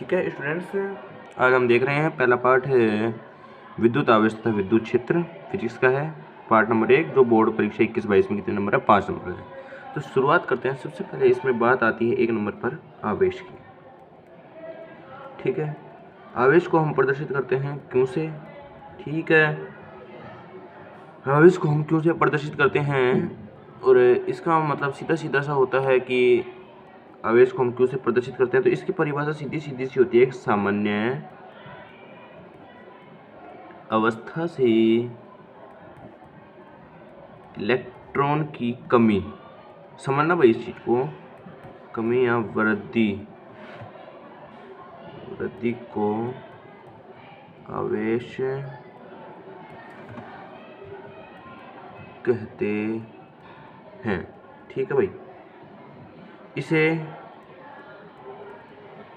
ठीक है स्टूडेंट्स, आज हम देख रहे हैं पहला पार्ट है विद्युत आवेश तथा विद्युत क्षेत्र, फिजिक्स का है पार्ट नंबर 1, जो बोर्ड परीक्षा 21-22 में कितने नंबर है, 5 नंबर है। तो शुरुआत करते हैं। सबसे पहले इसमें बात आती है 1 नंबर पर आवेश की। ठीक है, आवेश को हम प्रदर्शित करते हैं क्यों से। ठीक है, आवेश को हम क्यों से प्रदर्शित करते हैं, और इसका मतलब सीधा सीधा सा होता है कि आवेश को हम क्यों से प्रदर्शित करते हैं। तो इसकी परिभाषा सीधी सीधी सी होती है, एक सामान्य अवस्था से इलेक्ट्रॉन की कमी, समझना भाई इस चीज को, कमी या वृद्धि को आवेश कहते हैं। ठीक है भाई, इसे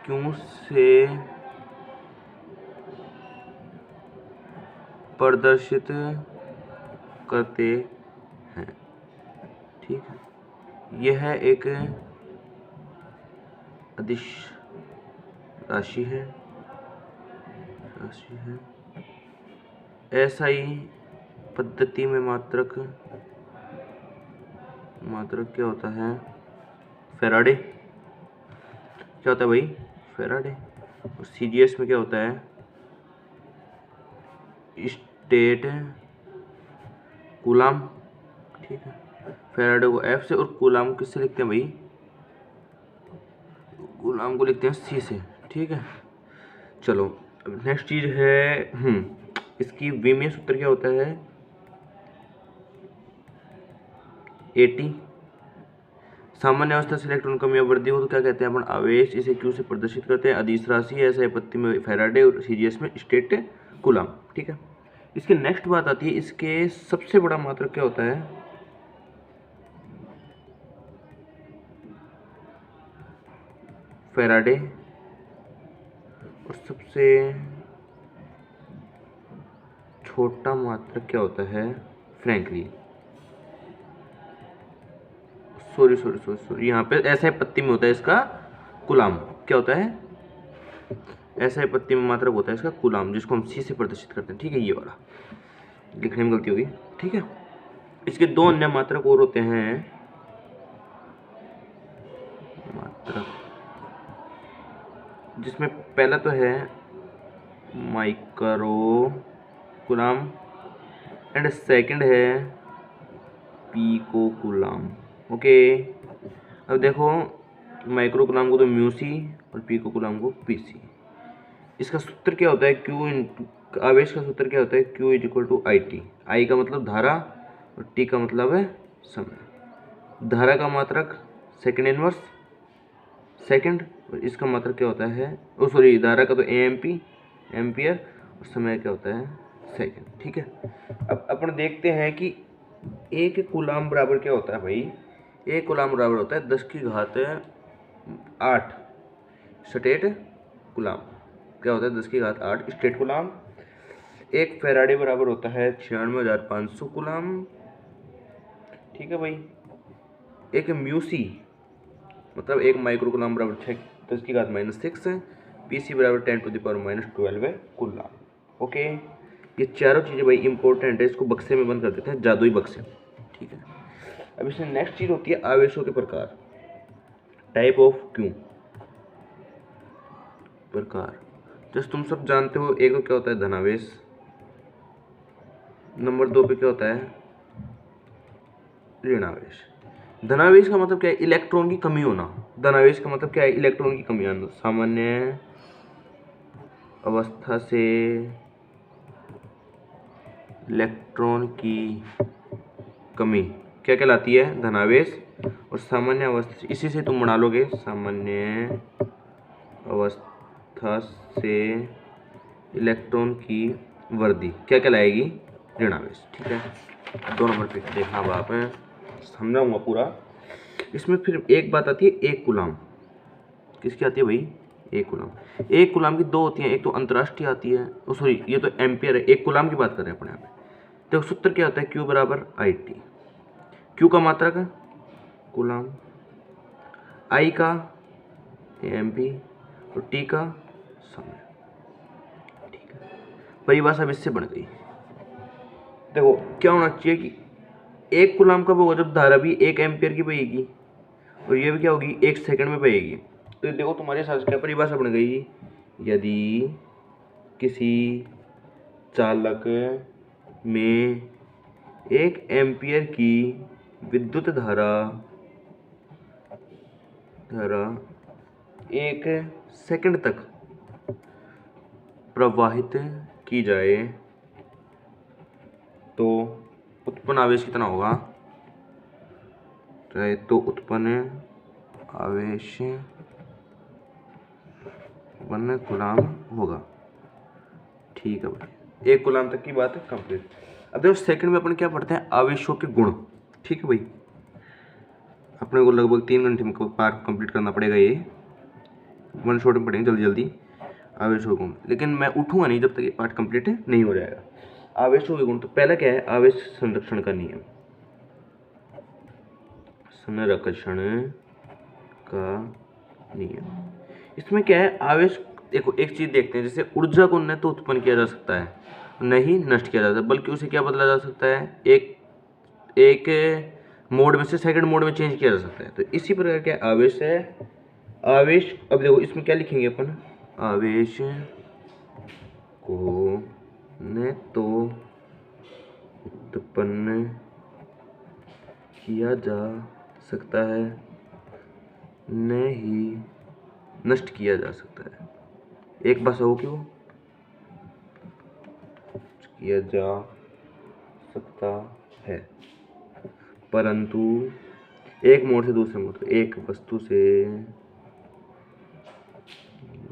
क्यों से प्रदर्शित करते हैं। ठीक है, यह एक अदिश राशि है एसआई पद्धति में मात्रक क्या होता है, फैराडे। क्या होता है भाई, फैराडे। और सीजीएस में क्या होता है, स्टेट कूलाम। ठीक है, फैराडे को एफ से और कूलाम किससे लिखते हैं भाई, कूलाम को लिखते हैं सी से। ठीक है, चलो अब नेक्स्ट चीज है इसकी विमीय सूत्र क्या होता है, 80। सामान्य अवस्था से इलेक्ट्रॉन कमी या वृद्धि हो तो क्या कहते हैं अपन, आवेश। इसे क्यू से प्रदर्शित करते हैं, अदिश राशि। ऐसे आपत्ति में फैराडे और सीजीएस में स्टेट कूलाम। ठीक है, इसके नेक्स्ट बात आती है, इसके सबसे बड़ा मात्रक क्या होता है, फैराडे। और सबसे छोटा मात्रक क्या होता है, फ्रैंकली। सॉरी यहाँ पे ऐसा पत्ती में होता है इसका कूलाम। क्या होता है, ऐसा पत्ती में मात्रक होता है इसका कूलाम, जिसको हम सी से प्रदर्शित करते हैं। ठीक है, ये वाला लिखने में गलती होगी। ठीक है, इसके दो अन्य मात्रक और होते हैं, मात्रक जिसमें पहला तो है माइक्रो कूलाम एंड सेकंड है पीको कूलाम। ओके, अब देखो, माइक्रो कूलाम को तो म्यू सी और पीको कूलाम को पी सी। इसका सूत्र क्या होता है, क्यू इंटू, आवेश का सूत्र क्या होता है, Q is equal to I T. I का मतलब धारा और टी का मतलब है समय। धारा का मात्रक सेकंड इनवर्स सेकंड, और इसका मात्रक क्या होता है, ओ सॉरी, धारा का तो एएमपी एम्पियर, और समय क्या होता है, सेकंड। ठीक है, अब अपन देखते हैं कि एक कूलाम बराबर क्या होता है भाई, एक कूलाम बराबर होता है 10 की घात 8 स्टेट कूलाम। क्या होता है, 10 की घात 8 स्टेट कूलाम। एक फैराडे बराबर होता है 96,500 कूलाम। ठीक है भाई, एक म्यूसी मतलब एक माइक्रो कूलाम बराबर 10 की घात -6 है। पीसी बराबर 10⁻12 है कूलाम। ओके, ये चारों चीज़ें भाई इंपॉर्टेंट है, इसको बक्से में बंद कर देते हैं, जादुई बक्से। ठीक है, अब इसमें नेक्स्ट चीज़ होती है आवेशों के प्रकार, टाइप ऑफ क्यू, प्रकार। जैसे तुम सब जानते हो, एक तो क्या होता है धनावेश, नंबर 2 पे क्या होता है ऋणावेश। धनावेश का मतलब क्या है, इलेक्ट्रॉन की कमी होना। धनावेश का मतलब क्या है, इलेक्ट्रॉन की कमी आना। सामान्य अवस्था से इलेक्ट्रॉन की कमी क्या कहलाती है, धनावेश। और सामान्य अवस्था, इसी से तुम बना लोगे, सामान्य अवस्था से इलेक्ट्रॉन की वृद्धि क्या कहलाएगी, ऋणावेश। ठीक है, 2 नंबर पे देखना अब आप, समझाऊंगा पूरा। इसमें फिर एक बात आती है, एक कूलाम। किसकी आती है भाई, एक कूलाम। एक कूलाम की दो होती हैं, एक तो अंतर्राष्ट्रीय आती है, सॉरी ये तो एम्पियर है, एक कूलाम की बात कर रहे हैं अपने यहाँ पे। तो सूत्र क्या होता है, क्यू बराबर आई टी। क्यू का मात्रक है कूलाम, आई का एम पी, और टी का समय। ठीक है, परिभाषा अब इससे बन गई। देखो क्या होना चाहिए कि 1 कूलाम कब होगा, जब धारा भी 1 एम्पियर की बहेगी और ये भी क्या होगी 1 सेकंड में बहेगी। तो देखो तुम्हारे हिसाब से क्या परिभाषा बन गई, यदि किसी चालक में 1 एम्पियर की विद्युत धारा 1 सेकंड तक प्रवाहित की जाए तो उत्पन्न आवेश कितना होगा, तो उत्पन्न आवेश 1 कूलाम होगा। ठीक है भाई, 1 कूलाम तक की बात है कंप्लीट। अब देखो सेकंड में अपन क्या पढ़ते हैं, आवेशों के गुण। ठीक है भाई, अपने को लगभग 3 घंटे में पार्ट कंप्लीट करना पड़ेगा, ये 1 शॉट में पढ़ेंगे जल्दी जल्दी आवेशों के गुण। लेकिन मैं उठूंगा नहीं जब तक ये पार्ट कंप्लीट नहीं हो जाएगा। आवेशों के गुण, तो पहला क्या है, आवेश संरक्षण का नियम। संरक्षण का नियम, इसमें क्या है, आवेश, देखो एक चीज देखते हैं, जैसे ऊर्जा को न तो उत्पन्न किया जा सकता है न ही नष्ट किया जा सकता है, बल्कि उसे क्या बदला जा सकता है, एक मोड में से सेकंड मोड में चेंज किया जा सकता है। तो इसी प्रकार क्या आवेश है, आवेश, अब देखो इसमें क्या लिखेंगे अपन, आवेश को न तो उत्पन्न किया जा सकता है न ही नष्ट किया जा सकता है। एक भाषा हो क्यों किया जा सकता है, परंतु एक मोड से दूसरे मोड, एक वस्तु से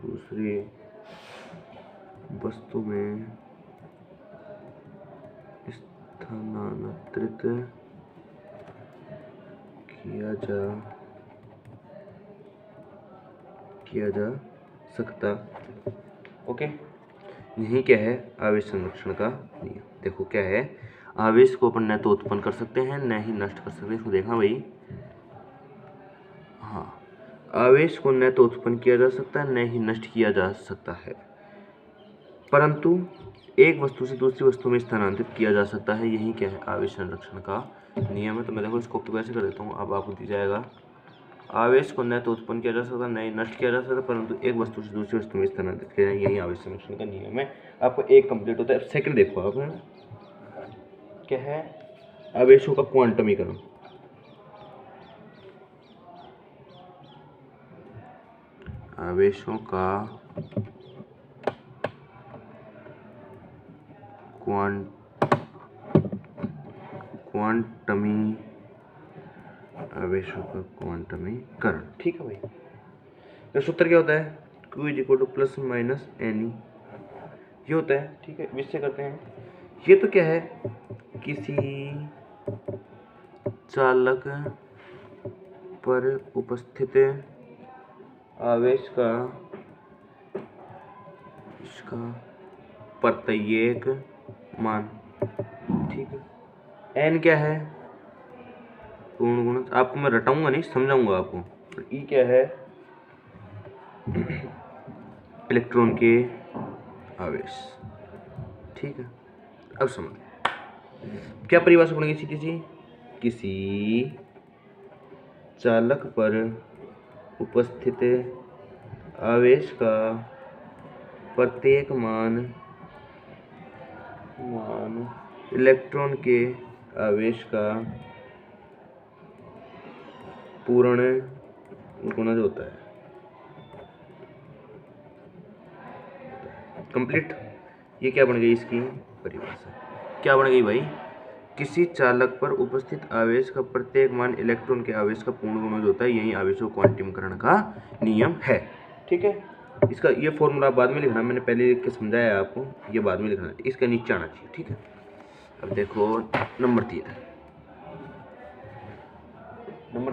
दूसरी वस्तु में स्थानांतरित किया जा सकता। ओके, यही क्या है, आवेश संरक्षण का नियम। देखो क्या है, आवेश को अपन न तो उत्पन्न कर सकते हैं न ही नष्ट कर सकते हैं। इसको देखा भाई, हाँ, आवेश को न तो उत्पन्न किया जा सकता है न ही नष्ट किया जा सकता है, परंतु एक वस्तु से दूसरी वस्तु में स्थानांतरित किया जा सकता है। यही क्या है, आवेश संरक्षण का नियम है। तो मैं देखो इसको कैसे कर देता हूँ, अब आपको दी जाएगा, आवेश को न तो उत्पन्न किया जा सकता न ही नष्ट किया जा सकता, परंतु एक वस्तु से दूसरी वस्तु में स्थानांतरित किया जाए, यही आवेश संरक्षण का नियम है। आपको एक कंप्लीट होता है। सेकंड देखो आप, क्या है, आवेशों का क्वांटमीकरण। आवेशों का आवेशों का क्वांटमीकरण। ठीक है भाई, तो सूत्र क्या होता है, Q = प्लस माइनस एन, ये होता है। ठीक है, इससे करते हैं। ये तो क्या है, किसी चालक पर उपस्थित आवेश का इसका प्रत्येक मान। ठीक है, एन क्या है, पूर्ण गुणज। आपको मैं रटाऊंगा नहीं, समझाऊंगा आपको। ई क्या है, इलेक्ट्रॉन के आवेश। ठीक है, अब समझ क्या परिभाषा बनेगी सीधी सी, किसी चालक पर उपस्थित आवेश का प्रत्येक मान इलेक्ट्रॉन के आवेश का पूर्ण गुणज होता है। कंप्लीट। ये क्या बन गई इसकी परिभाषा, क्या बन गई भाई, किसी चालक पर उपस्थित आवेश का प्रत्येक मान इलेक्ट्रॉन के आवेश का पूर्ण गुणज होता है, यही आवेशों क्वांटमीकरण का नियम है। ठीक है, इसका ये फॉर्मूला बाद में लिखना, मैंने पहले लिख के समझाया आपको, ये बाद में लिखना, इसका नीचे आना चाहिए। ठीक है, अब देखो नंबर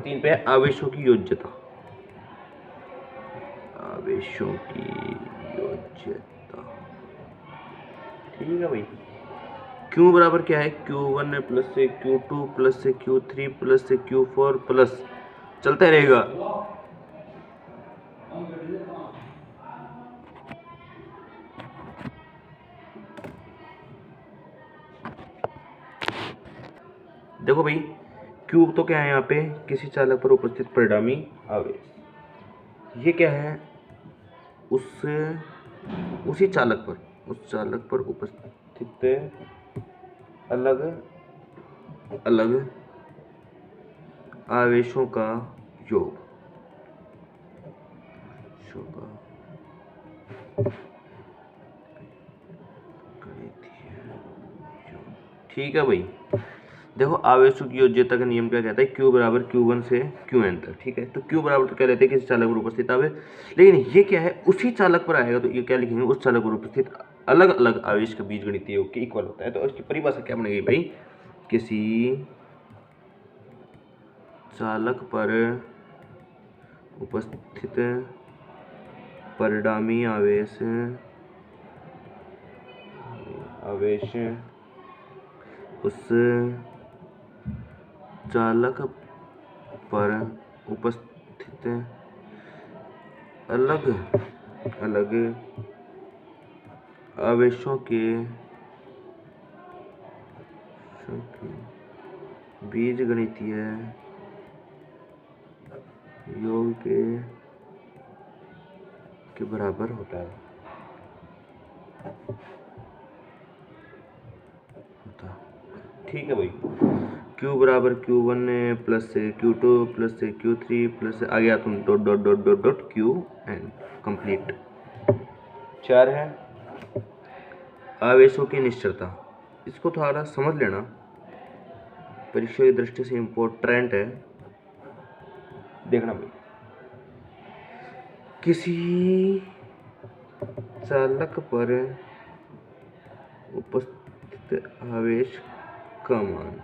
3 पे आवेशों की योज्यता। आवेशों की योज्यता, ठीक है भाई। Q बराबर क्या है, Q1 प्लस से Q2 प्लस से Q3 प्लस से Q4 प्लस चलता रहेगा। देखो भाई, क्यू तो क्या है यहाँ पे, किसी चालक पर उपस्थित परिणामी आवेश। ये क्या है, उसी चालक पर, उस चालक पर उपस्थित अलग अलग आवेशों का योग। ठीक है भाई, देखो आवेशों की योज्यता का नियम क्या कहता है, Q बराबर Q1 से Qn तक। ठीक है, तो Q बराबर तो क्या लेते हैं, किसी चालक पर उपस्थित आवेश, लेकिन ये क्या है, उसी चालक पर आएगा तो ये क्या लिखेंगे, उस चालक पर उपस्थित अलग अलग आवेश का बीजगणितीय योग के इक्वल होता है। तो इसकी परिभाषा क्या बनेगी भाई, किसी चालक पर उपस्थित परिणामी आवेश उस चालक पर उपस्थित अलग अलग आवेशों के बीजगणितीय योग के बराबर होता है। ठीक है भाई, Q बराबर Q1 प्लस से Q2 प्लस से Q3 प्लस से आ गया तुम dot dot dot dot dot Qn complete. 4 है आवेशों की निश्चलता। इसको थोड़ा समझ लेना, परीक्षा की दृष्टि से इम्पोर्टेंट है, देखना भाई। किसी चालक पर उपस्थित आवेश का मान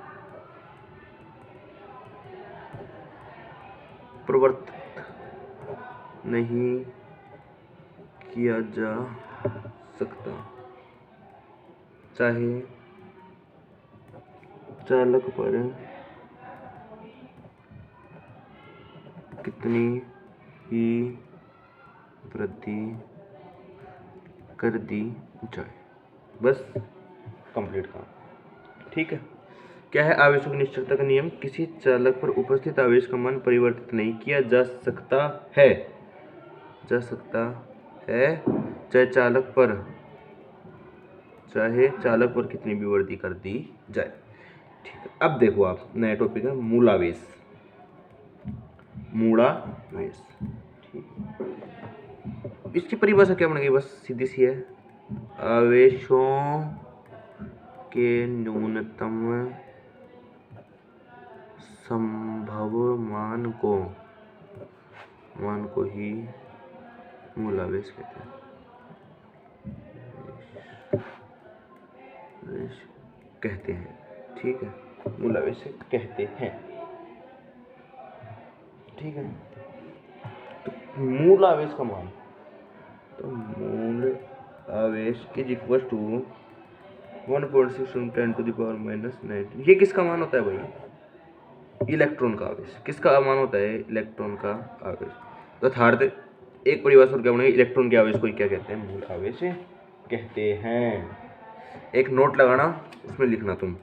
परिवर्तित नहीं किया जा सकता, चाहे चालक पर कितनी ही वृद्धि कर दी जाए। बस कंप्लीट काम। ठीक है, क्या है आवेशों की निश्चलता का नियम, किसी चालक पर उपस्थित आवेश का मान परिवर्तित नहीं किया जा सकता है, चाहे चालक पर कितनी भी वृद्धि कर दी जाए। ठीक है, अब देखो आप नया टॉपिक है मूलावेश। ठीक, इसकी परिभाषा क्या बनेगी, बस सीधी सी है, आवेशों के न्यूनतम संभव मान को ही मूलावेश कहते हैं। ठीक है, मूलावेश कहते हैं। ठीक है, तो मूल आवेश का मान, तो मूल आवेश इज इक्वल टू 1.6 × 10⁻⁻⁹। ये किसका मान होता है भाई, इलेक्ट्रॉन का आवेश। किसका मान होता है, इलेक्ट्रॉन का आवेश। तो थर्ड एक परिभाषा क्या बनेगी, इलेक्ट्रॉन के आवेश को क्या कहते हैं, मूल आवेश कहते हैं। एक नोट लगाना, उसमें लिखना तुम।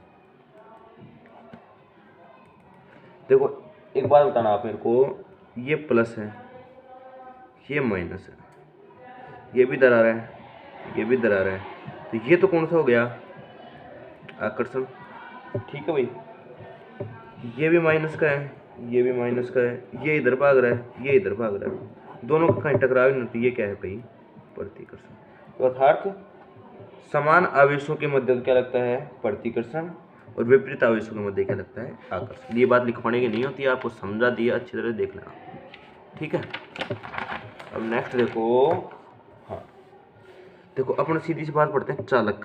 देखो एक बात बताना आप मेरे को, ये प्लस है, ये माइनस है, ये भी दरार है, ये भी दरार है, तो ये तो कौन सा हो गया, आकर्षण। ठीक है भाई, ये भी माइनस का है, ये भी माइनस का है, ये इधर भाग रहा है, ये इधर भाग रहा है, दोनों का कहीं टकराव नहीं होती, ये क्या है भाई, प्रतिकर्षण। तो अर्थात समान आवेशों के मध्य क्या लगता है, प्रतिकर्षण, और विपरीत आवेशों के मध्य क्या लगता है, आकर्षण। ये बात लिखवाने की नहीं होती, आपको समझा दिया, अच्छी तरह देख लेना। ठीक है, अब नेक्स्ट देखो, हाँ देखो अपन सीधी सी बात पढ़ते हैं, चालक,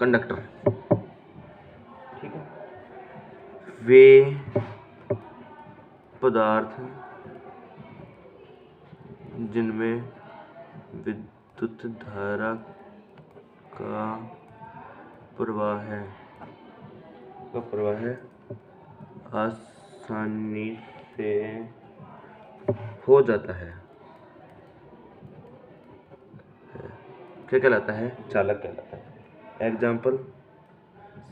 कंडक्टर। ठीक है, वे पदार्थ जिनमें विद्युत धारा का प्रवाह आसानी से हो जाता है, क्या कहलाता है, चालक कहलाता है। Example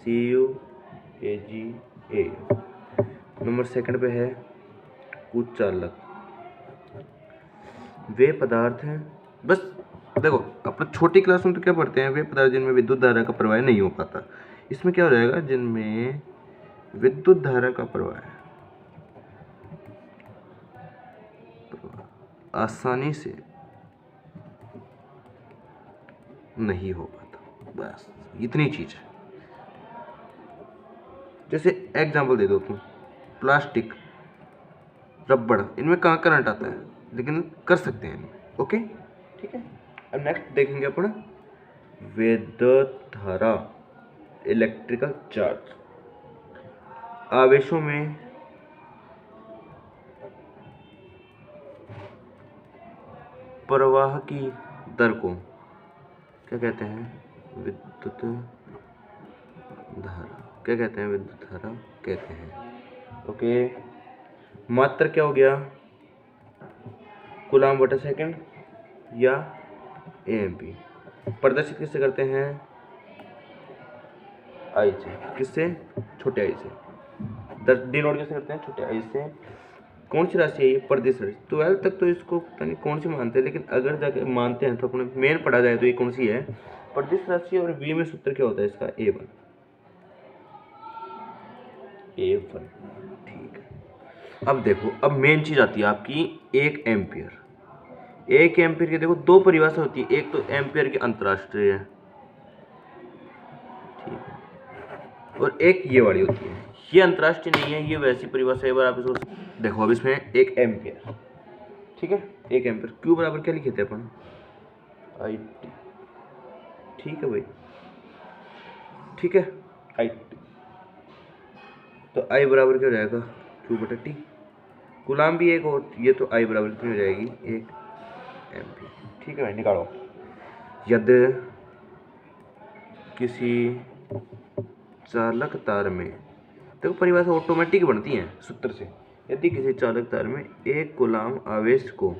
CUAGA। नंबर सेकंड पे है कुचालक। वे पदार्थ हैं, बस देखो अपना छोटी क्लास में तो क्या पढ़ते हैं, वे पदार्थ जिनमें विद्युत धारा का प्रवाह नहीं हो पाता। इसमें क्या हो जाएगा, जिनमें विद्युत धारा का प्रवाह आसानी से नहीं हो पाता, बस इतनी चीज है। जैसे एग्जाम्पल दे दो तुम, प्लास्टिक, रबड़, इनमें कहाँ करंट आता है, लेकिन कर सकते हैं इनमें। ओके ठीक है। अब नेक्स्ट देखेंगे अपन विद्युत धारा, इलेक्ट्रिकल चार्ज। आवेशों में प्रवाह की दर को क्या कहते हैं, विद्युत धारा। क्या कहते हैं, विद्युत धारा कहते हैं। ओके, मात्रा क्या हो गया, कूलाम बटा सेकंड या एएमपी। प्रदर्शित किससे करते हैं, आई से। किससे, छोटे आई से। डिनोट कैसे करते हैं, छोटे आई से। कौन सी राशि है ये, प्रदिश राशि। 12 तक तो इसको पता नहीं कौन सी मानते हैं, लेकिन अगर जाके मानते हैं तो अपने मेन पढ़ा जाए तो ये कौन सी है, प्रदिश राशि। और वी में सूत्र क्या होता है इसका, A1। ठीक है। अब देखो, अब मेन चीज आती है आपकी 1 एम्पियर। 1 एम्पियर की देखो दो परिभाषा होती है, एक तो एम्पियर की अंतरराष्ट्रीय है, ठीक है, और एक ये वाली होती है, ये अंतरराष्ट्रीय नहीं है, ये वैसी परिभाषा है। एक बार आप इसको देखो, अब इसमें 1 एम्पियर, ठीक है, 1 एम्पियर। क्यू बराबर क्या लिखे थे अपन, आई टी। ठीक है भाई, ठीक है, आई टी। तो आई बराबर क्या हो जाएगा, क्यू बटा टी। गुलाम भी एक, और ये तो आई बराबर कितनी हो जाएगी, 1 एम्पियर। ठीक है भाई, निकालो। यदि किसी चालक तार में, देखो परिभाषा ऑटोमेटिक बनती है सूत्र से। यदि किसी चालक तार में 1 कूलाम आवेश को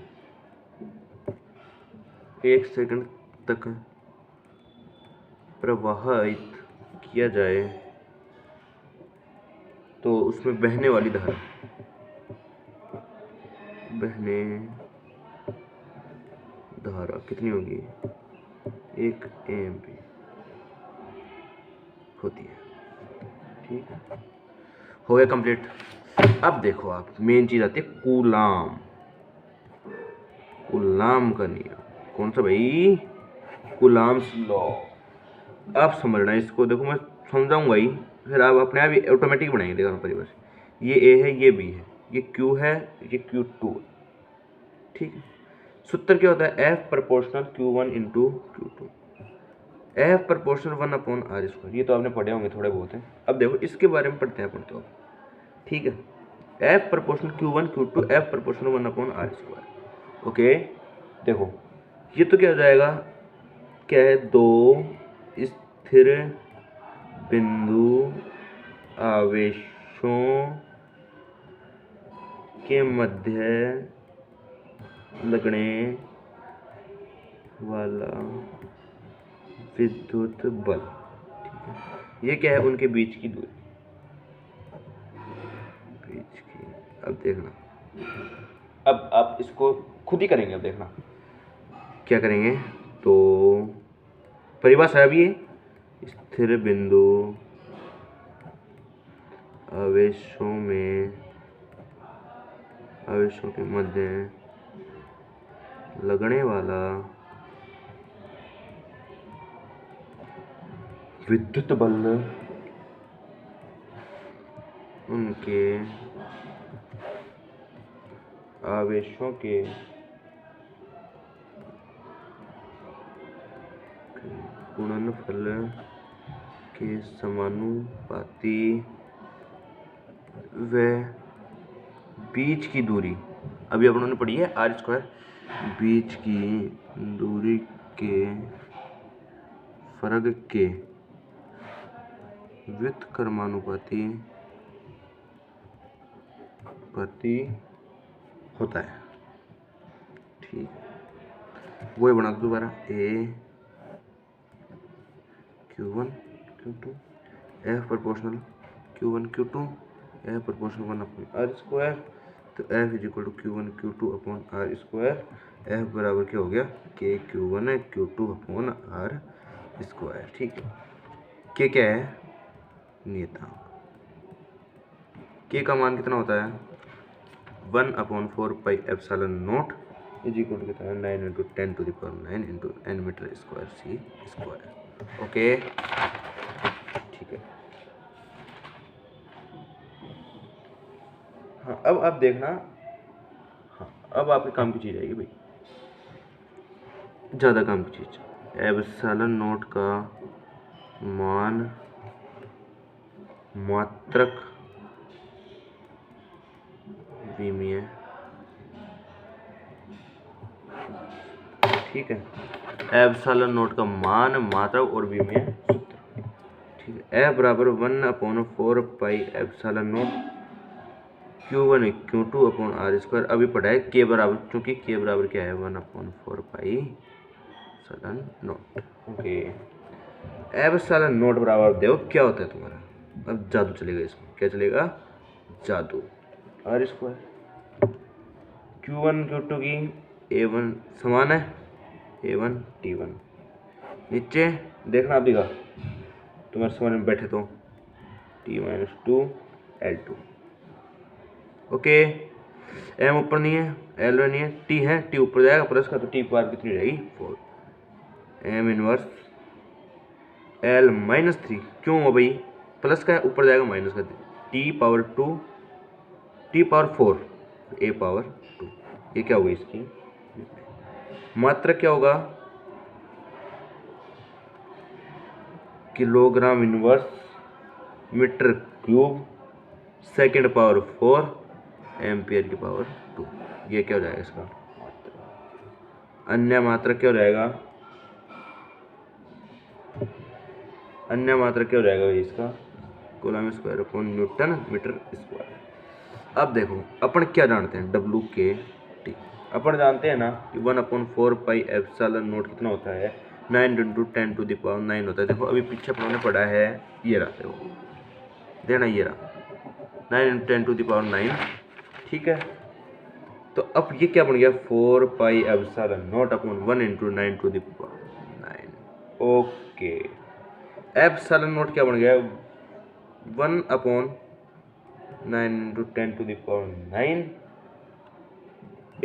1 सेकंड तक प्रवाहित किया जाए तो उसमें बहने वाली धारा, कितनी होगी, 1 एम्पी होती है। ठीक है, हो गया कंप्लीट। अब देखो आप, मेन चीज आती है कूलाम। कूलाम का नियम कौन सा भाई, कूलाम्स लॉ। आप समझना इसको, देखो मैं समझाऊंगा ही, फिर आप अपने आप ही ऑटोमेटिक बनाएंगे। देखो परिभाषा, ये ए है, ये बी है, ये क्यू है, ये Q2। ठीक है, सूत्र क्या होता है, F proportional Q1 into Q2। F proportional 1/r²। ये तो आपने पढ़े होंगे थोड़े बहुत हैं। अब देखो इसके बारे में पढ़ते हैं अपन तो। ठीक है, F proportional Q1 Q2, F proportional 1/r²। Okay, देखो ये तो क्या हो जाएगा, क्या है, दो स्थिर बिंदु आवेशों के मध्य लगने वाला विद्युत बल। ठीक है, ये क्या है, उनके बीच की दूरी, बीच की। अब देखना, अब आप इसको खुद ही करेंगे। अब देखना क्या करेंगे, तो परिभाषा भी है, स्थिर बिंदु आवेशों के मध्य लगने वाला विद्युत बल उनके आवेशों के गुणनफल के समानुपाती व बीच की दूरी, अभी अपन ने पढ़ी है r², बीच की दूरी के फर्क के व्युत्क्रमानुपाती होता है। ठीक, वो बना दो दोबारा, A Q1 Q2 F proportional Q1 Q2, F proportional 1 upon R square, तो F is equal to Q1 Q2 upon R square. F बराबर क्या हो गया, के Q1 है Q2 अपॉन आर स्क्वायर। ठीक है, के क्या है, नियतांक। के का मान कितना होता है, 1/4 pi epsilon naught is equal to कितना है, 9 × 10⁹ into N metre square C square. Okay, ठीक है। हाँ, अब आप देखना, हाँ अब आपके काम की चीज़ आएगी भाई, ज़्यादा काम की चीज़। एप्सिलॉन नॉट का मान मात्रक विमीय, ठीक है। एप्सिलॉन नॉट का मान मात्रक और विमीय सूत्र, ठीक है। एफ बराबर 1/4 pi epsilon naught Q1 Q2 upon R square. अभी पढ़ा है के बराबर, क्योंकि के बराबर क्या है, 1/4 pi epsilon not. Okay, epsilon not बराबर देखो क्या होता है तुम्हारा, अब जादू चलेगा इसमें, क्या चलेगा, जादू। आर स्क्वायर Q1 Q2 की A1 समान है, A1 T1, नीचे देखना आप दिखा तुम्हारे समझ में बैठे तो T-2 L2। ओके, एम ऊपर नहीं है, एल नहीं है, टी है, टी ऊपर जाएगा प्लस का, तो टी पावर कितनी रहेगी, 4। एम इनवर्स एल -3, क्यों हो भाई, प्लस का है ऊपर जाएगा माइनस का, T power 2 T power 4 A power 2। ये क्या होगी इसकी मात्रा, क्या होगा, kilogram inverse metre cube second power 4 ampere की पावर 2। ये क्या हो जाएगा इसका मात्रा। अन्य मात्रा क्या हो जाएगा, अन्य मात्रा क्या हो जाएगा भाई इसका, coulomb square upon newton metre square. अब देखो अपन क्या जानते हैं, डब्ल्यू के टी अपन जानते हैं ना कि 1/4 पाई एप्सिलॉन नॉट कितना होता है, 9 × 10⁹ होता है। देखो अभी पीछे अपनों ने पढ़ा है, ये रहा देखो देना, ये रहा 9 × 10⁹, ठीक है। तो अब ये क्या बन गया, 4 पाई epsilon not upon 1 × 9⁹। Okay, epsilon not क्या बन गया, 1/9 × 10⁹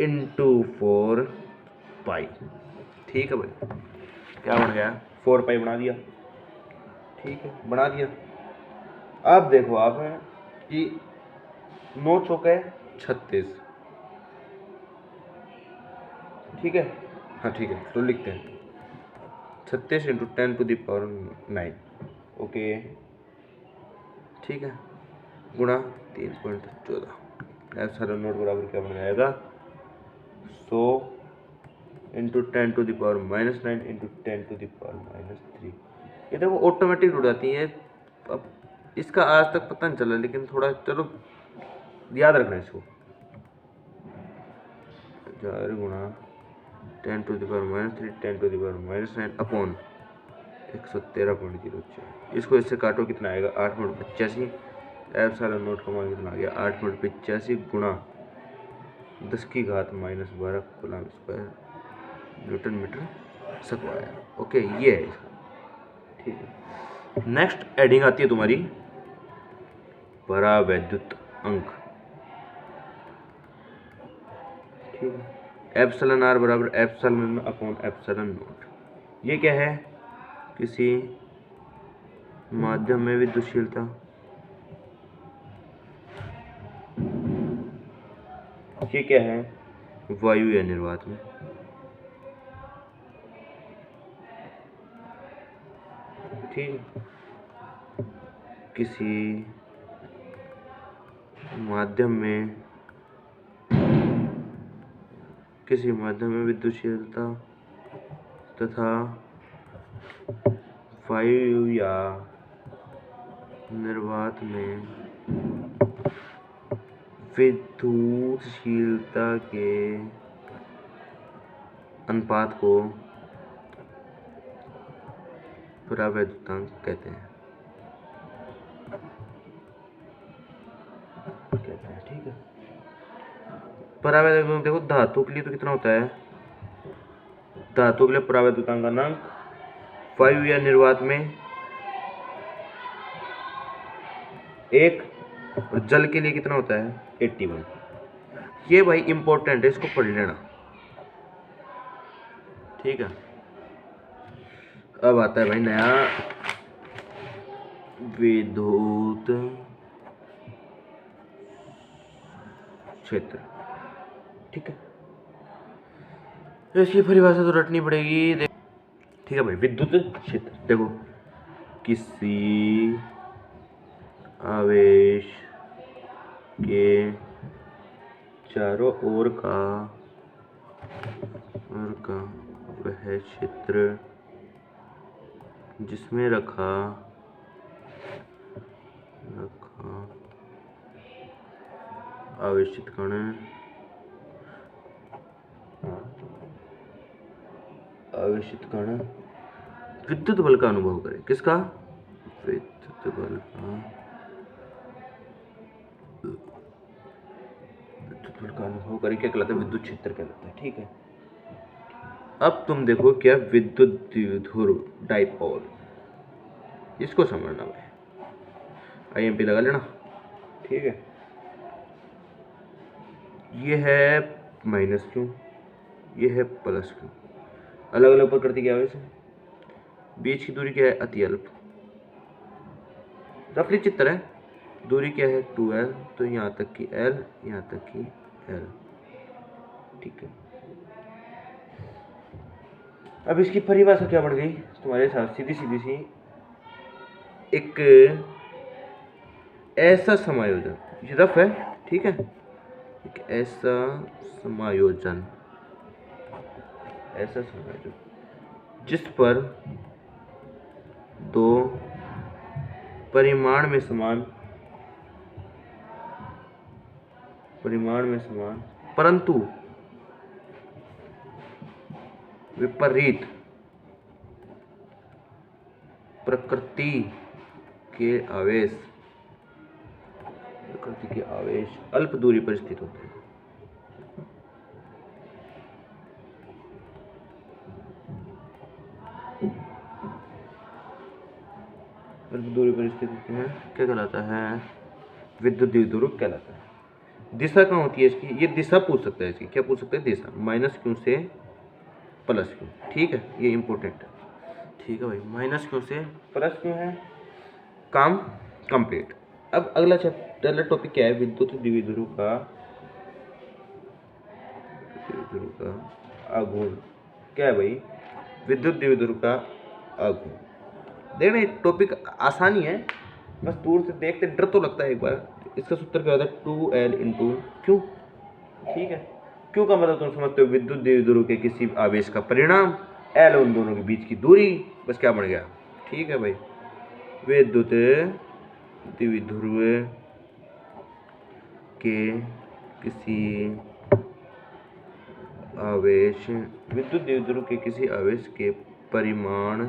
इंटू 4 पाई, ठीक है भाई, क्या बन गया, 4 पाई बना दिया, ठीक है बना दिया। अब देखो आप कि 9 चौके 36, ठीक है, हाँ ठीक है, तो लिखते हैं 36 × 10⁹। ओके, ठीक है, गुणा 3.14। एप्सिलॉन नॉट बराबर क्या बन जाएगा, 100 × 10⁻⁻9 × 10⁻³ ये देखो ऑटोमेटिक जुड़ जाती है। अब इसका आज तक पता नहीं चला, लेकिन थोड़ा चलो याद रखना इसको, 4 × 10⁻³ 10⁻⁻9 अपॉन 113.04। इसको इससे काटो कितना आएगा, 8.85। एप्सिलॉन नॉट का मान कितना आ गया, 8.85 गुणा 10⁻⁻12 coulomb square newton metre square. Okay, ये है इसका, ठीक है। नेक्स्ट एडिंग आती है तुम्हारी परावैद्युत अंक, ठीक है। एप्सिलॉन आर बराबर एप्सिलॉन अपॉन एप्सिलॉन नॉट। ये क्या है, किसी माध्यम में विद्युतशीलता, ये क्या है, वायु या निर्वात में, ठीक, किसी माध्यम में विद्युतशीलता तथा वायु या निर्वात में विद्युतशीलता के अनुपात को परावैद्युतांक कहते हैं। परावैद्युतांक देखो धातु के लिए तो कितना होता है, धातु के लिए परावैद्युतांक 5 या निर्वात में 1 और जल के लिए कितना होता है 81। ये भाई इंपॉर्टेंट है, इसको पढ़ लेना, ठीक है। अब आता है भाई नया विद्युत क्षेत्र, ठीक है। तो इसकी परिभाषा तो रटनी पड़ेगी, ठीक है भाई। विद्युत क्षेत्र देखो, किसी आवेश के चारों ओर का वह क्षेत्र जिसमें रखा आवेशित कण विद्युत बल का अनुभव करे। किसका? विद्युत बल का अनुभव करे, क्या कहलाता है? विद्युत क्षेत्र कहलाता है, ठीक है। अब तुम देखो क्या विद्युत द्विध्रुव डाइपोल, इसको समझना भाई, IMP लगा लेना, ठीक है। ये है -Q, ये है +Q, अलग अलग प्रकृति के आवेश है। बीच की दूरी क्या है? अति अल्प, रफली चित्र है। दूरी क्या है? 2L, तो यहाँ तक की L, यहाँ तक की L, ठीक है। अब इसकी परिभाषा क्या बढ़ गई तुम्हारे साथ? सीधी सी एक ऐसा समायोजन, ये रफ है, ठीक है। एक ऐसा समायोजन जिस पर दो परिमाण में समान परंतु विपरीत प्रकृति के आवेश अल्प दूरी पर स्थित होते हैं। अल्प दूरी पर स्थित होते हैं, क्या कहलाता है? विद्युत द्विध्रुव कहलाता है। दिशा कहाँ होती है इसकी? ये दिशा पूछ सकता है इसकी, क्या पूछ सकते हैं? दिशा, -Q से +Q, ठीक है, ये इंपॉर्टेंट है, ठीक है भाई। -Q से +Q है, काम कंप्लीट। अब अगला टॉपिक क्या है? विद्युत द्विध्रुव का आघूर्ण। क्या है भाई? विद्युत द्विध्रुव का आघूर्ण। देखना, एक टॉपिक आसानी है, बस दूर से देखते डर तो लगता है एक बार। इसका सूत्र क्या होता है? 2L × Q, ठीक है। Q का मतलब तुम समझते हो, विद्युत द्विध्रुव के किसी आवेश का परिणाम, L उन दोनों के बीच की दूरी, बस क्या बन गया, ठीक है भाई। विद्युत द्विध्रुव के किसी आवेश के परिमाण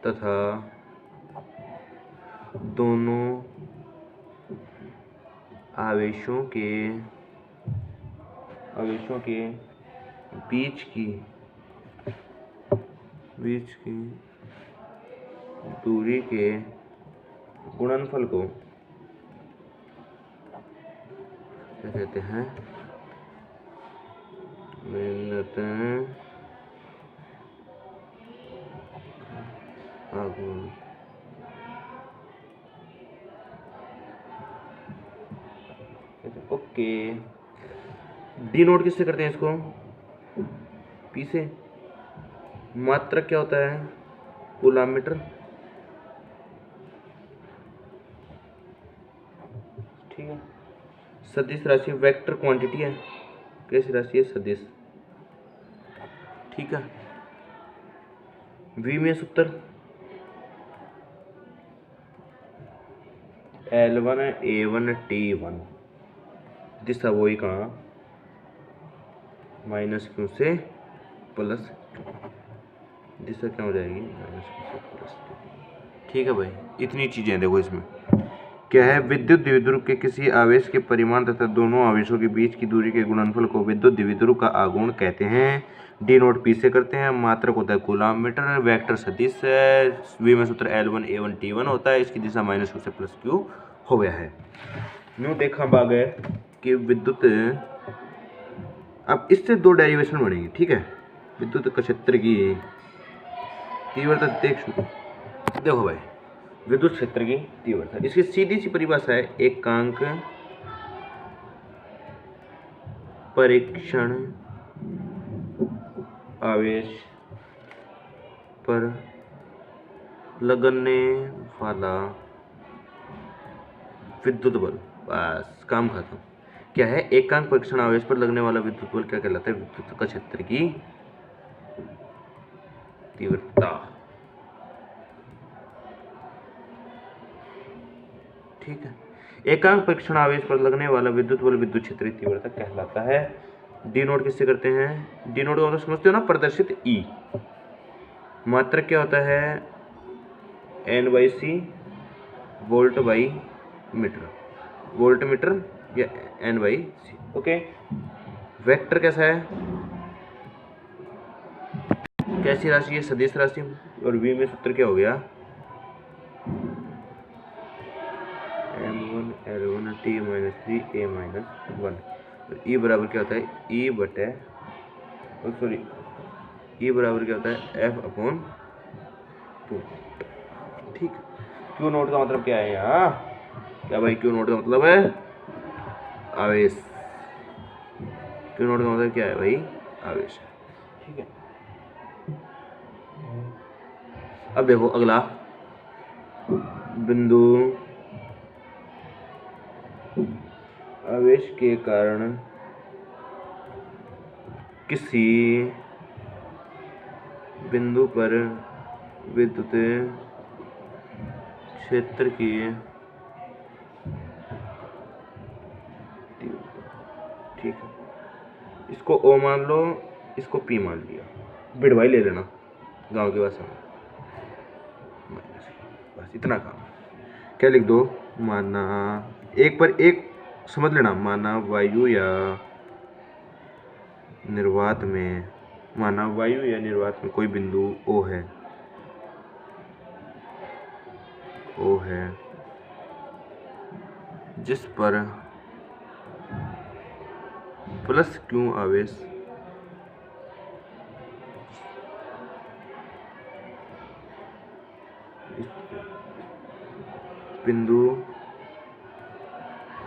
तथा दोनों आवेशों के बीच की दूरी के गुणनफल को क्या कहते हैं? आघूर्ण। ओके, डी नोट किससे करते हैं इसको? पी से। मात्रक क्या होता है? कूलाम मीटर, ठीक है। सदिश राशि वेक्टर क्वांटिटी है, कैसी राशि है? सदिश, ठीक है। वी में सूत्र L1 A1 T1, दिशा वही कहाँ? -Q से +Q, दिशा क्या हो जाएगी? -Q से +Q, ठीक है भाई। इतनी चीजें देखो इसमें, क्या है? विद्युत द्विध्रुव के किसी आवेश के परिमाण तथा दोनों आवेशों के बीच की दूरी के गुणनफल को विद्युत द्विध्रुव का आघूर्ण कहते हैं। डी नोट पी से करते हैं। मात्रक होता है कूलाम मीटर। वेक्टर सदिश है। वी में सूत्र L1 A1 T1 होता है। इसकी दिशा -Q से +Q हो गया है। यूँ देखा बाग है कि विद्युत, अब इससे दो डेरिवेशन बनेगी, ठीक है। विद्युत क्षेत्र की तीव्रता देखो भाई, विद्युत क्षेत्र की तीव्रता, इसकी सीधी सी परिभाषा है एकांक परीक्षण आवेश पर लगने वाला विद्युत बल। बस काम खत्म। क्या है? एकांक परीक्षण आवेश पर लगने वाला विद्युत बल क्या कहलाता है? विद्युत का क्षेत्र की तीव्रता, ठीक है। एकांक परीक्षण आवेश पर लगने वाला विद्युत बल विद्युत क्षेत्र की तीव्रता कहलाता है। डी नोट किससे करते हैं? डी नोट का समझते हो ना, प्रदर्शित ई। मात्रक क्या होता है? N/C volt by metre, volt metre या N/C, ओके। वेक्टर कैसा है? कैसी राशि है? सदिश राशि। और V में सूत्र क्या हो गया? M1 L1 T-3 A-1। तो E बराबर क्या होता है? E बराबर क्या होता है? F/2, ठीक। क्यू नोट का मतलब क्या है यहाँ? क्या भाई? क्यू नोट का मतलब है आवेश। क्यू नोट का मतलब क्या है भाई? आवेश, ठीक है। अब देखो अगला बिंदु, आवेश के कारण किसी बिंदु पर विद्युत क्षेत्र की ठीक है, इसको O मान लो, इसको P मान लिया, बिड़वाई ले लेना गांव की भाषा में, बस इतना काम। क्या लिख दो? माना एक पर एक समझ लेना, माना वायु या निर्वात में कोई बिंदु O है जिस पर +Q आवेश बिंदु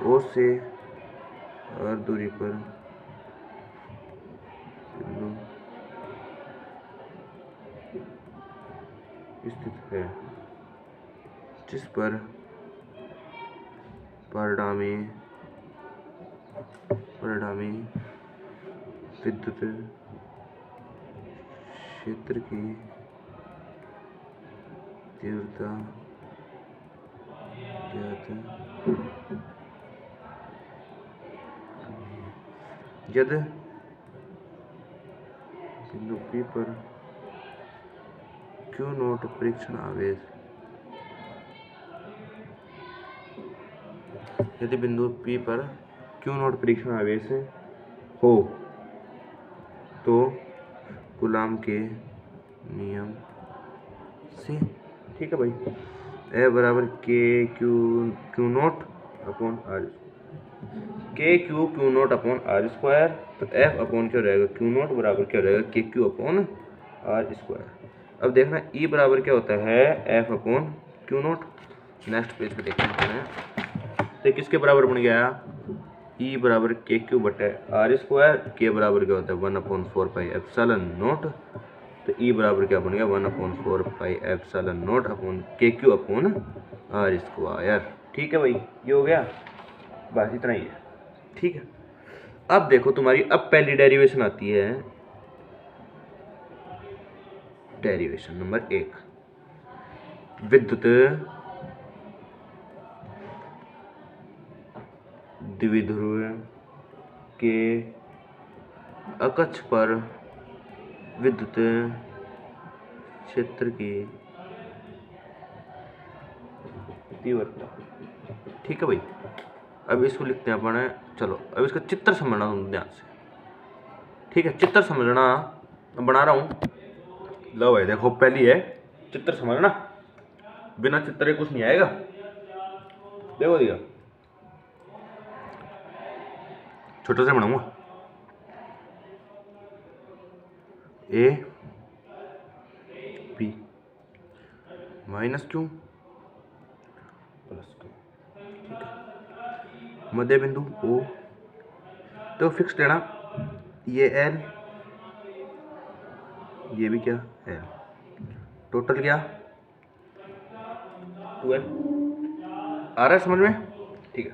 O से और दूरी पर बिंदु स्थित है, जिस पर परिणामी विद्युत क्षेत्र की तीव्रता यदि बिंदु P पर Q नोट परीक्षण आवेश, यदि बिंदु P पर Q नोट परीक्षण आवेश हो तो कूलाम के नियम से, ठीक है भाई, F बराबर Q naught upon R, Q naught upon R square. तो F अपॉन क्या रहेगा? Q नोट बराबर क्या रहेगा? KQ upon R square. अब देखना E बराबर क्या होता है? F upon Q note. Next page पे देखते हैं, तो किसके बराबर बन गया? E बराबर KQ बटे R स्क्वायर। K बराबर क्या होता है? 1/4 पाई एप्सिलॉन नोट। तो E बराबर क्या बन गया? 1/4 pi epsilon naught upon KQ upon R square, ठीक है भाई, ये हो गया, बस इतना ही है, ठीक है। अब देखो तुम्हारी, अब पहली डेरिवेशन आती है, डेरिवेशन नंबर 1, विद्युत द्विध्रुव के अक्ष पर विद्युत क्षेत्र की तीव्रता, ठीक है भाई। अब इसको लिखते हैं अपन, चलो अब इसका चित्र समझना तुम ध्यान से, ठीक है। चित्र समझना बना रहा हूँ, लो भाई देखो पहली है चित्र समझना, बिना चित्र के कुछ नहीं आएगा। देखो दिया छोटे से बनाऊंगा, A B minus Q plus Q, ठीक है। मध्य बिंदु ओ, तो फिक्स लेना, ये एल, ये भी क्या एल, टोटल क्या 12, आ रहा है समझ में, ठीक है।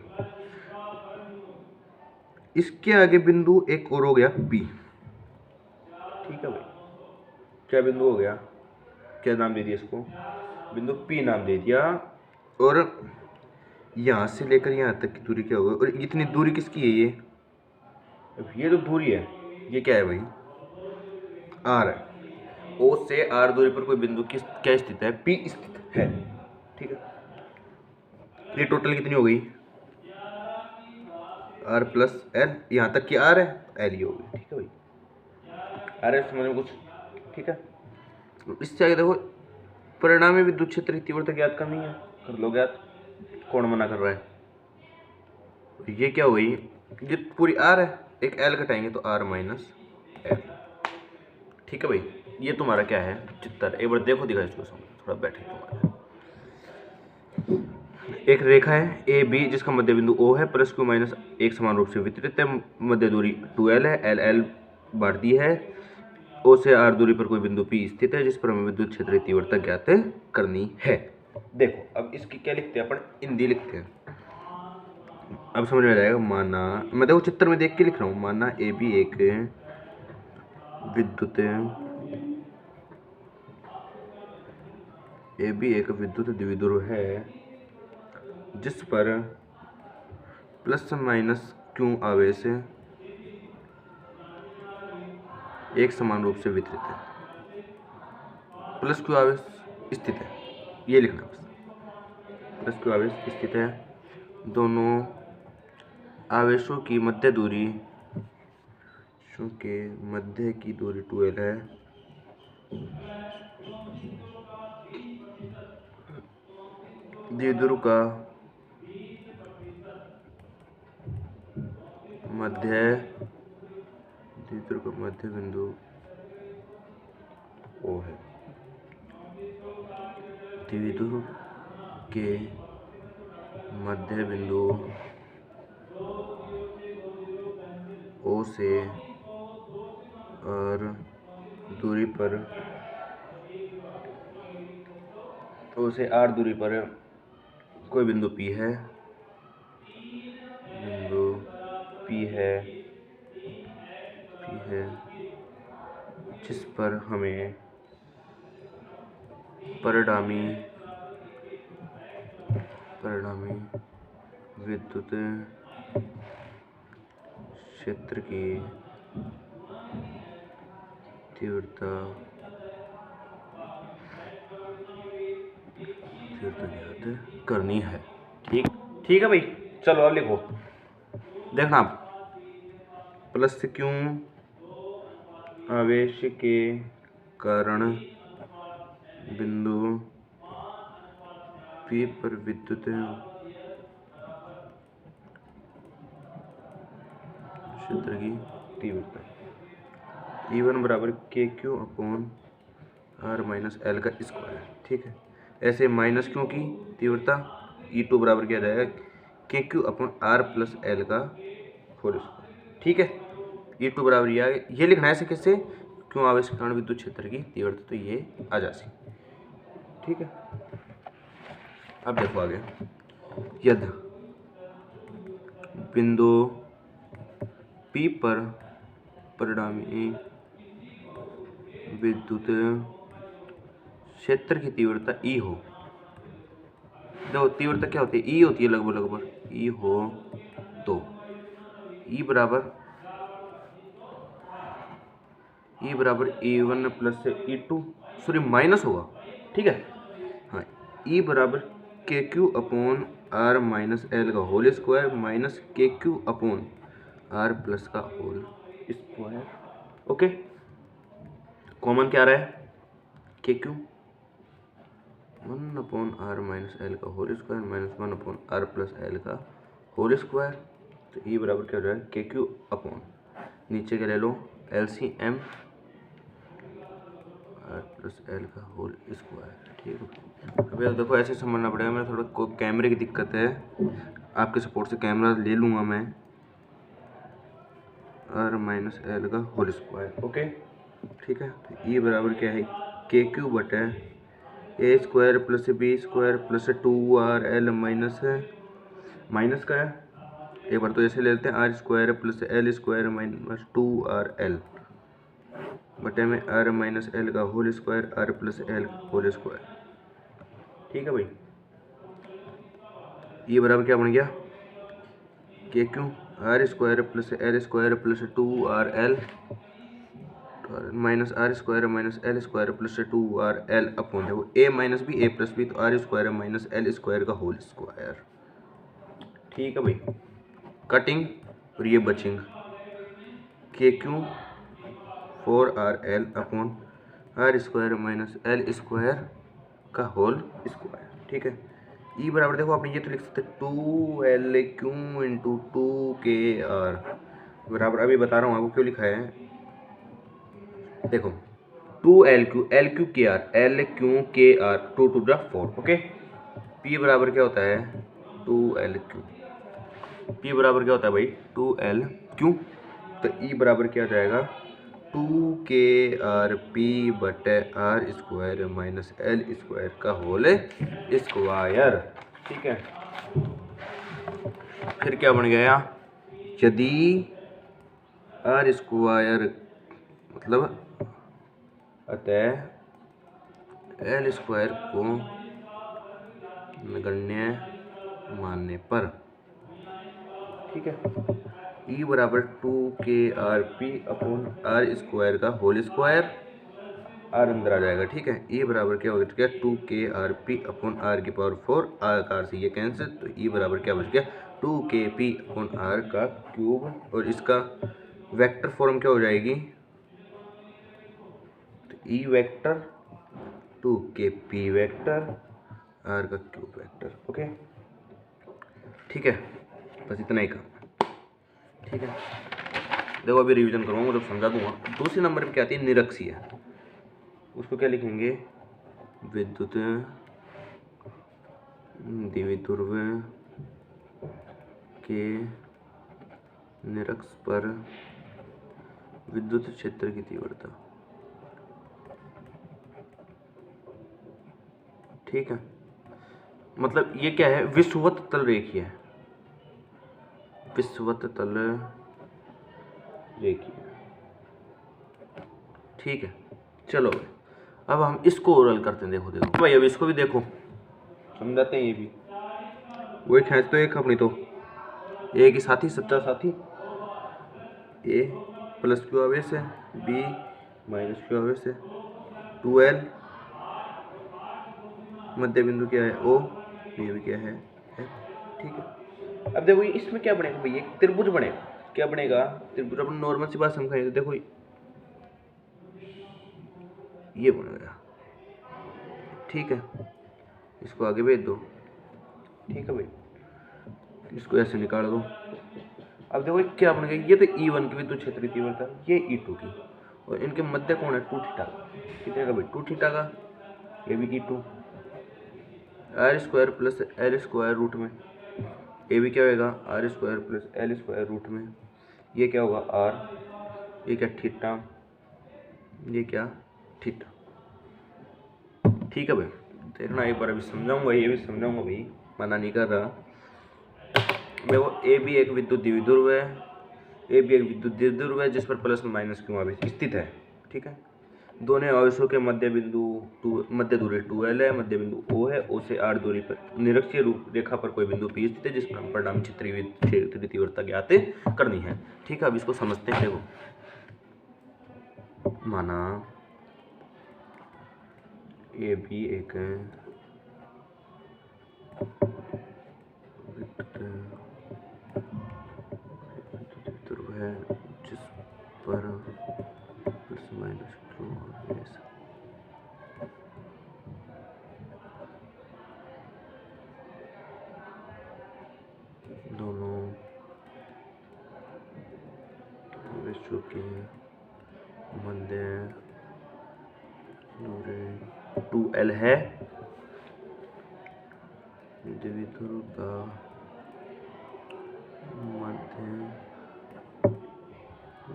इसके आगे बिंदु एक और हो गया पी, ठीक है भाई। क्या बिंदु हो गया, क्या नाम दे दिया इसको, बिंदु पी नाम दे दिया। और यहाँ से लेकर यहाँ तक की दूरी क्या होगा, और इतनी दूरी किसकी है ये, अब ये जो दूरी है ये क्या है भाई, आर है। ओ से आर दूरी पर कोई बिंदु किस क्या स्थित है, पी स्थित है, ठीक है। ये टोटल कितनी हो गई, आर प्लस एल, यहाँ तक की आर है, एल ही होगी, ठीक है भाई। आ रहा है समझ में कुछ, ठीक है। इससे आगे देखो, परिणामी विद्युत क्षेत्र की तीव्रता ज्ञात करनी है, कर लो ज्ञात, कौन मना कर रहा है। ये क्या हो गई, ये पूरी आर है, एक एल घटाएंगे तो आर माइनस एल, ठीक है भाई। ये तुम्हारा क्या है चित्र, एक बार देखो दिखा इसको, थोड़ा बैठे तुम्हारे। एक रेखा है ए बी जिसका मध्य बिंदु ओ है, प्लस क्यू माइनस एक समान रूप से वितरित है, मध्य दूरी 2l है, एल एल बढ़ती है, ओ से आर दूरी पर कोई बिंदु पी स्थित है जिस पर हमें विद्युत क्षेत्र की तीव्रता ज्ञात करनी है। देखो अब इसकी क्या लिखते हैं अपन, हिंदी लिखते हैं, अब समझ में आ जाएगा। माना मैं देखो चित्र में देख के लिख रहा हूँ, माना ए बी एक विद्युत द्विध्रुव है जिस पर प्लस माइनस क्यू आवेश एक समान रूप से वितरित है, प्लस क्यू आवेश स्थित है, ये लिखना बस, प्लस क्यू आवेश स्थित है। दोनों आवेशों की मध्य दूरी, के मध्य की दूरी 2l है, द्विध्रुव का मध्य बिंदु ओ है, द्विध्रुव के मध्य बिंदु ओ से और दूरी पर, ओ से आर दूरी पर कोई बिंदु पी है, जिस पर हमें परिणामी विद्युत क्षेत्र की तीव्रता ज्ञात करनी है, ठीक है भाई। चलो अब लिखो, देखना आप, प्लस क्यों आवेश के कारण बिंदु P पर विद्युत क्षेत्र की तीव्रता E1 बराबर KQ upon R minus L का स्क्वायर, ठीक है। ऐसे माइनस क्यू की तीव्रता E2 बराबर क्या जाएगा, KQ upon R plus L का होल स्क्वायर, ठीक है। E2 बराबर ये लिखना है ऐसे कैसे, क्यों आवेश के कारण विद्युत क्षेत्र की तीव्रता, तो ये आ जाती, ठीक है। अब देखो आगे, यदि बिंदु P पर परिणामी विद्युत क्षेत्र की तीव्रता E हो, देखो तीव्रता क्या होती है, E होती है लगभग E हो, तो E बराबर E1 plus E2 sorry minus होगा, ठीक है। हाँ, E बराबर KQ upon R minus L का whole square minus K Q upon R plus का होल स्क्वायर। ओके, कॉमन क्या रहा है, K Q, 1 upon R minus L का whole square minus 1 upon R plus L का whole square. तो E बराबर क्या हो जाएगा, के क्यू अपॉन नीचे के ले लो L C M R plus L का होल स्क्वायर। ठीक है, अभी देखो ऐसे समझना पड़ेगा, मेरा थोड़ा कैमरे की दिक्कत है, आपके सपोर्ट से कैमरा ले लूँगा मैं। आर माइनस एल का होल स्क्वायर। ओके, ठीक है, तो ई बराबर क्या है, के क्यू बटे A square plus B square plus 2 R L minus का है, एक बार तो ऐसे ले लेते हैं, R square plus L square minus 2 R L बटे में आर माइनस एल का whole square R plus L whole square. ठीक है भाई, ये बराबर क्या बन गया, K Q R square plus L square plus 2 R L minus R square minus L square plus 2 R L upon, देखो A minus B A plus B, तो R square minus L square का whole square. ठीक है भाई, cutting और ये बचिंग, K Q 4 R L upon R square minus L square का होल स्क्वायर। ठीक है, ई बराबर देखो आपने ये तो लिख सकते 2L इंटू 2KR बराबर, अभी बता रहा हूँ आपको क्यों लिखा है, देखो 2L Q के R 2 to the 4। Okay, P बराबर क्या होता है 2L Q, P बराबर क्या होता है भाई 2L Q, तो E बराबर क्या आ जाएगा 2KRP बटे R square minus L square का होल स्क्वायर। ठीक है, फिर क्या बन गया, यदि आर स्क्वायर मतलब अतः एल स्क्वायर को नगण्य मानने पर, ठीक है, ई बराबर 2KRP अपॉन आर स्क्वायर का होल स्क्वायर, आर अंदर आ जाएगा। ठीक है, ई बराबर क्या हो गया 2KRP अपॉन आर की पावर 4, आकार से ये कैंसिल, तो ई बराबर क्या बच गया 2KP अपॉन आर का क्यूब, और इसका वेक्टर फॉर्म क्या हो जाएगी, तो E vector 2KP vector R का क्यूब वेक्टर। ओके, ठीक है, बस इतना ही काम। ठीक है, देखो अभी रिवीजन करूँगा, मतलब समझा दूंगा। दूसरे नंबर पे क्या आती है निरक्षीय, उसको क्या लिखेंगे, विद्युत द्विध्रुव के निरक्ष पर विद्युत क्षेत्र की तीव्रता। ठीक है, मतलब ये क्या है, विषुवत तल रेखीय है, विषुवत तल रेखीय। ठीक है, चलो अब हम इसको ओरल करते हैं। देखो देखो भाई, अब इसको भी देखो, समझाते हैं। ये भी वही खींच तो एक अपनी, तो ए की साथी सच्चा साथी, ए प्लस क्यू आवेश है, बी माइनस क्यू आवेश है, 2L मध्य बिंदु क्या है O, ये भी क्या है F। ठीक है, अब देखो इसमें क्या बनेगा भाई, एक त्रिभुज बनेगा। क्या बनेगा, त्रिभुज। अपन नॉर्मल सी बात समझाएं तो देखो ये बनेगा। ठीक है, इसको आगे भेज दो। ठीक है भाई, इसको ऐसे निकाल दो। अब देखो क्या बन गया, ये तो E1 की विद्युत क्षेत्र की तीव्रता, ये E2 की, और इनके मध्य कोण है 2 थीटा का। कितने का भाई 2 थीटा का, ये भी E2 R square plus L square root में, ये भी क्या होगा R square plus L square root में, ये क्या होगा आर, ये क्या थीटा, ये क्या थीटा। ठीक है भाई, देखना एक बार अभी समझाऊंगा, ये भी समझाऊंगा भाई, मना नहीं कर रहा। देखो ए भी एक विद्युत द्विध्रुव है, ए भी एक विद्युत द्विध्रुव है जिस पर प्लस माइनस क्यू आवेश स्थित है। ठीक है, दोनों आवेशों के मध्य बिंदु मध्य दूरी 2L है, मध्य बिंदु O है, O से R दूरी पर निरक्षीय रूप रेखा पर कोई बिंदु P स्थित है जिस पर परिणामी क्षेत्रीय तीव्रता ज्ञात करनी है। ठीक है, अब इसको समझते हैं। देखो माना ये भी एक मध्य दूरी 2L है। द्विध्रुव का मध्य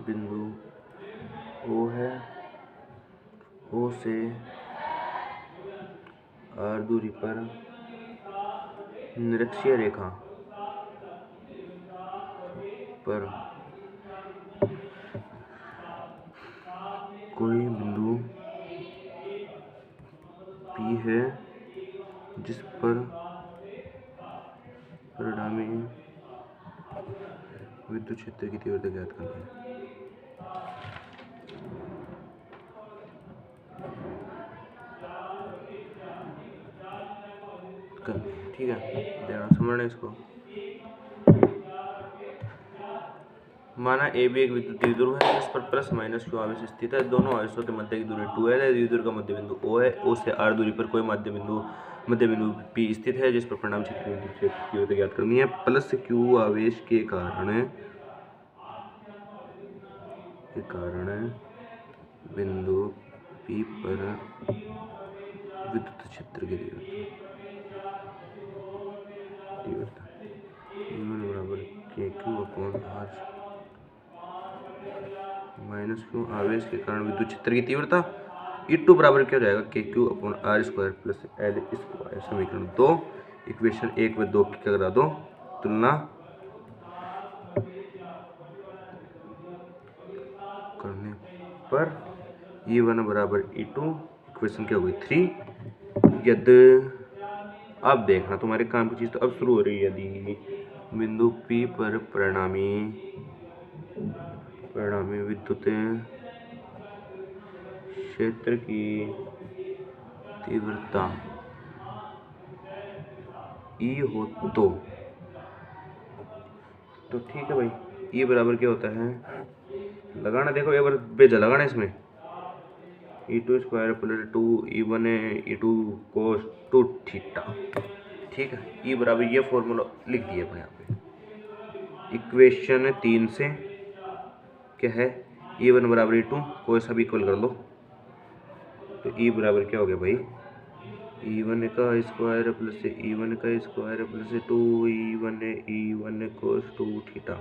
बिंदु O है। O से R दूरी पर निरक्षीय रेखा पर कोई बिंदु P है जिस पर परिणामी विद्युत क्षेत्र की तीव्रता ज्ञात करनी है। ठीक है, ध्यान समझना इसको। माना ए भी एक विद्युत द्विध्रुव है जिस पर प्लस माइनस q आवेश स्थित है। दोनों आवेशों के मध्य की दूरी 2L है। द्विध्रुव का मध्य बिंदु O है। O से R दूरी पर कोई मध्य बिंदु P स्थित है जिस पर परिणामी क्षेत्र की तीव्रता ज्ञात करनी है। प्लस q आवेश के कारण बिंदु P पर विद्युत क्षेत्र की तीव्रता E1 बराबर KQ/R माइनस क्यू आवेश के कारण विद्युत क्षेत्र की तीव्रता। E2 बराबर क्या हो जाएगा KQ/R² प्लस L²। समीकरण 2 इक्वेशन 1 व 2 की क्या करा दो, तुलना करने पर E1 बराबर E2 इक्वेशन क्या होगी 3। यदि अब देखना तुम्हारे काम की चीज तो अब शुरू हो रही है। यदि बिंदु P पर परिणामी विद्युत क्षेत्र की तीव्रता E हो तो ठीक है भाई। E बराबर क्या होता है, लगाना देखो एक बार बेजा लगाना इसमें E2² plus 2 E1 E2 cos 2 theta. ठीक है, E बराबर ये फॉर्मूला लिख दिए अपने यहाँ पे। इक्वेशन 3 से क्या है E1 बराबर E2 कोई सब इक्वल कर लो तो E बराबर क्या हो गया भाई E1 का स्क्वायर प्लस E1 का square plus 2 E1 cos 2 theta.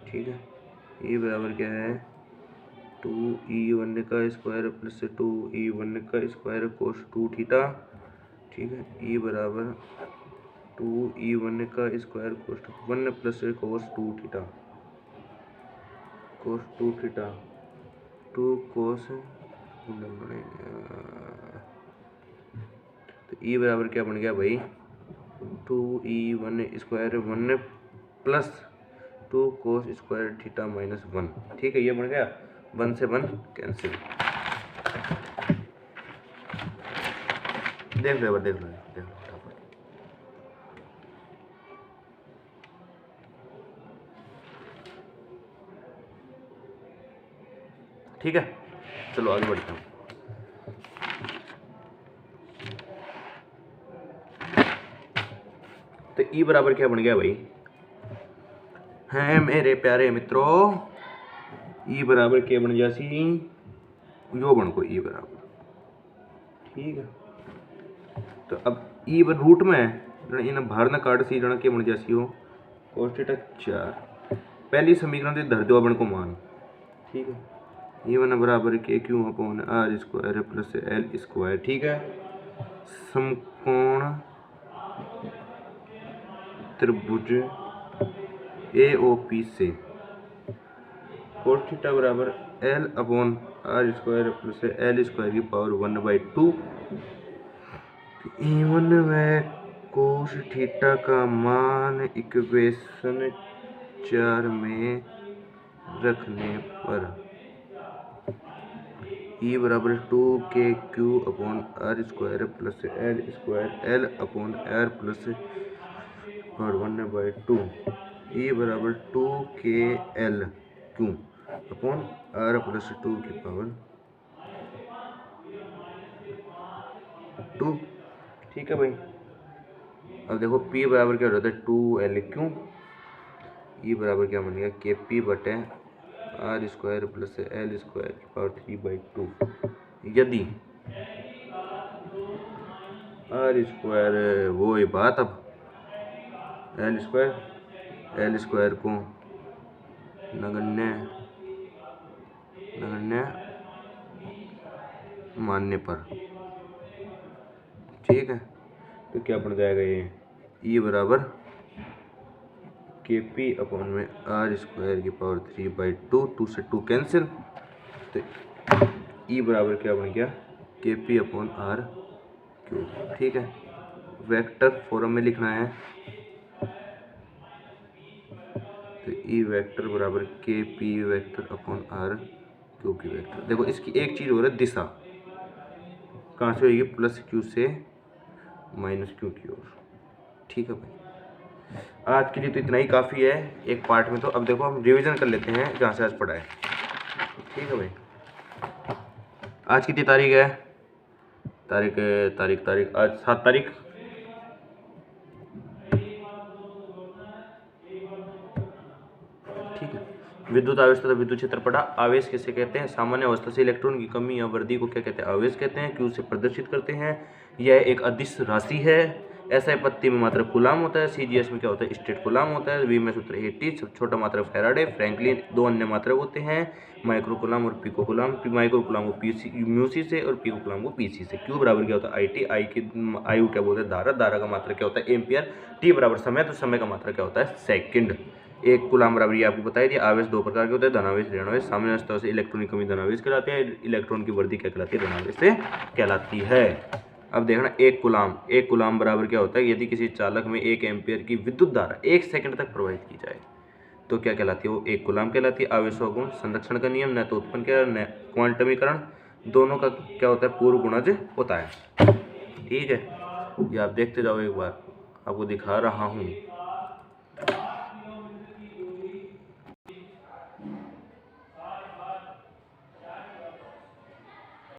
ठीक है, E बराबर क्या है 2E1 का स्क्वायर प्लस 2E1 का स्क्वायर cos 2 थीटा। ठीक है, E बराबर 2E1 का square cos 1 plus cos 2 theta. cos 2 theta 2 cos तो E बराबर क्या बन गया भाई 2E1 square 1 plus 2 cos square theta minus 1। ठीक है, ये बन गया 1 से 1 कैंसिल। देख लो ठीक है, चलो आगे बढ़ते हैं। तो E बराबर क्या बन गया भाई हैं मेरे प्यारे मित्रों, E बराबर क्या बन गया सी यो बन को E बराबर। ठीक है, तो अब E रूट में इन बाहर न काट सी जन के बन गया सी हो cos थीटा 4। पहली समीकरण से धर दो अपन को मान। ठीक है, E1 बराबर KQ/R² प्लस L²। ठीक है, समकोण त्रिभुज AOP से cos थीटा बराबर L/R² प्लस L² की पावर 1/2। E1 में cos थीटा का मान इक्वेशन 4 में रखने पर E बराबर 2KQ/R² plus L² plus 1/2। E बराबर 2KLQ/R प्लस 2 की पावर 2। ठीक है भाई, अब देखो P बराबर क्या हो जाता है 2LQ। E बराबर क्या बन गया KP/R R square plus L square की पावर 3/2। यदि आर स्क्वायर वो ही बात, अब एल स्क्वायर को नगण्य मानने पर, ठीक है, तो क्या बन जाएगा ये ई बराबर के पी अपॉन में आर स्क्वायर की पावर 3/2, 2 से 2 कैंसिल, तो ई बराबर क्या बन गया के पी अपॉन आर क्यूब। ठीक है, वेक्टर फॉर्म में लिखना है, तो ई वेक्टर बराबर K P vector upon R cube की वेक्टर। देखो इसकी एक चीज़ हो रहा है, दिशा कहाँ से होगी, प्लस क्यू से माइनस क्यू की ओर। ठीक है भाई, आज के लिए तो इतना ही काफ़ी है एक पार्ट में। तो अब देखो हम रिवीजन कर लेते हैं जहाँ से आज पढ़ा है। ठीक है भाई, आज कितनी तारीख है, तारीख आज 7 तारीख। ठीक है, विद्युत आवेश तथा विद्युत क्षेत्र पढ़ा। आवेश किसे कहते हैं, सामान्य अवस्था से इलेक्ट्रॉन की कमी या वृद्धि को क्या कहते हैं, आवेश कहते हैं। क्यू से प्रदर्शित करते हैं, यह एक अदिश राशि है। ऐसा पत्ती में मात्रक कूलाम होता है। सीजीएस में क्या होता है, स्टेट कूलाम होता है। वी में सूत्र 80, छोटा मात्रक फैराडे, फ्रैंकलिन। 2 अन्य मात्रक होते हैं, माइक्रो कूलाम और पिको कूलाम। माइक्रो कूलाम को म्यूसी से और पिको कूलाम को पीसी से। क्यू बराबर क्या होता है, आईटी, आयु क्या बोलते हैं, धारा का मात्रक क्या होता है, एम्पियर। टी बराबर समय, तो समय का मात्रक क्या होता है, सेकंड। एक कूलाम बराबर, ये आपको बताया दिया। आवेश 2 प्रकार के होते हैं, धनावेश, ऋणावेश। सामान्य अवस्था से इलेक्ट्रॉन की कमी धनावेश कहलाती है, इलेक्ट्रॉन की वृद्धि क्या कहलाती है, ऋणावेश से कहलाती है। अब देखना, एक कूलाम बराबर क्या होता है, यदि किसी चालक में 1 एम्पियर की विद्युत धारा 1 सेकंड तक प्रवाहित की जाए तो क्या कहलाती है, वो 1 कूलाम कहलाती है। आवेशों गुण, संरक्षण का नियम, न तो उत्पन्न किया न क्वांटमीकरण, दोनों का क्या होता है, पूर्व गुणज होता है। ठीक है, ये आप देखते जाओ, एक बार आपको दिखा रहा हूँ।